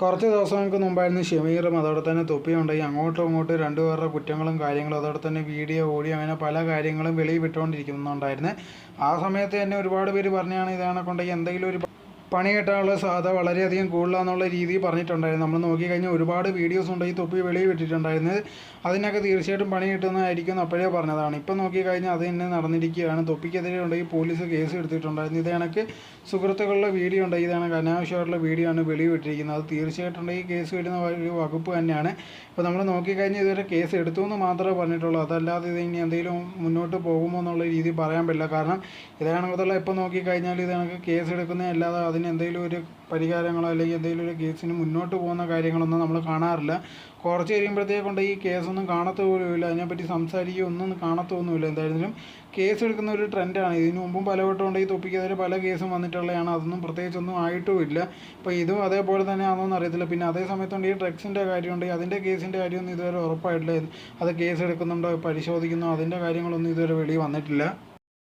കുറച്ച് ദിവസങ്ങൾക്ക് മുമ്പായിരുന്നു ഷമീറും അതോടെ തന്നെ തൊപ്പിയുണ്ടായി അങ്ങോട്ടും ഇങ്ങോട്ടും രണ്ടുപേരുടെ കുറ്റങ്ങളും കാര്യങ്ങളും അതോടെ തന്നെ വീഡിയോ ഓഡിയോ അങ്ങനെ പല കാര്യങ്ങളും വെളിയിൽ വിട്ടുകൊണ്ടിരിക്കുന്നുണ്ടായിരുന്നു. ആ സമയത്ത് തന്നെ ഒരുപാട് പേര് പറഞ്ഞാണ് ഇതാണ് കൊണ്ടെങ്കിൽ എന്തെങ്കിലും ഒരു പണി കിട്ടാനുള്ള സാധ്യത വളരെയധികം കൂടുതലാണെന്നുള്ള രീതിയിൽ പറഞ്ഞിട്ടുണ്ടായിരുന്നു. നമ്മൾ നോക്കിക്കഴിഞ്ഞാൽ ഒരുപാട് വീഡിയോസ് ഉണ്ട് ഈ തൊപ്പി വെളിയിൽ വിട്ടിട്ടുണ്ടായിരുന്നത്. അതിനൊക്കെ തീർച്ചയായിട്ടും പണി കിട്ടുന്നതായിരിക്കും അപ്പോഴേ പറഞ്ഞതാണ്. ഇപ്പം നോക്കിക്കഴിഞ്ഞാൽ അത് തന്നെ നടന്നിരിക്കുകയാണ്. തൊപ്പിക്കെതിരെ ഉണ്ടെങ്കിൽ പോലീസ് കേസ് എടുത്തിട്ടുണ്ടായിരുന്നു. ഇത് കണക്ക് സുഹൃത്തുക്കളുടെ വീഡിയോ ഉണ്ട്, ഇത് കണക്ക് അനാവശ്യമായിട്ടുള്ള വീഡിയോ ആണ് വെളിയിൽ വിട്ടിരിക്കുന്നത്. അത് തീർച്ചയായിട്ടും ഈ കേസ് വരുന്ന ഒരു വകുപ്പ് തന്നെയാണ്. ഇപ്പോൾ നമ്മൾ നോക്കിക്കഴിഞ്ഞാൽ ഇതുവരെ കേസ് എടുത്തു എന്ന് മാത്രമേ പറഞ്ഞിട്ടുള്ളൂ. അതല്ലാതെ ഇത് ഇനി എന്തെങ്കിലും മുന്നോട്ട് പോകുമോ എന്നുള്ള രീതിയിൽ പറയാൻ പറ്റില്ല. കാരണം ഇത് കണക്കത്തുള്ള ഇപ്പോൾ നോക്കിക്കഴിഞ്ഞാൽ ഇത് കണക്ക് കേസ് എടുക്കുന്നതല്ലാതെ അതിന് എന്തെങ്കിലും ഒരു പരിഹാരങ്ങളോ അല്ലെങ്കിൽ എന്തെങ്കിലും ഒരു കേസിന് മുന്നോട്ട് പോകുന്ന കാര്യങ്ങളൊന്നും നമ്മൾ കാണാറില്ല. കുറച്ച് കഴിയുമ്പോഴത്തേക്കൊണ്ട് ഈ കേസൊന്നും കാണത്തുപോലുമില്ല, അതിനെപ്പറ്റി സംസാരിക്കുക ഒന്നും കാണത്തൊന്നുമില്ല. എന്തായാലും കേസ് എടുക്കുന്ന ഒരു ട്രെൻഡാണ്. ഇതിനു മുമ്പും പലവട്ടം ഉണ്ട് ഈ തൊപ്പിക്കെതിരെ പല കേസും വന്നിട്ടുള്ളതാണ്. അതൊന്നും പ്രത്യേകിച്ചൊന്നും ആയിട്ടുമില്ല. ഇപ്പോൾ ഇതും അതേപോലെ തന്നെ ആണെന്നൊന്നും അറിയത്തില്ല. പിന്നെ അതേ സമയത്തുണ്ട് ഈ ഡ്രഗ്സിൻ്റെ കാര്യമുണ്ട്, അതിൻ്റെ കേസിൻ്റെ കാര്യമൊന്നും ഇതുവരെ ഉറപ്പായിട്ടില്ല. അത് കേസ് എടുക്കുന്നുണ്ടോ പരിശോധിക്കുന്നോ അതിൻ്റെ കാര്യങ്ങളൊന്നും ഇതുവരെ വെളിയിൽ വന്നിട്ടില്ല.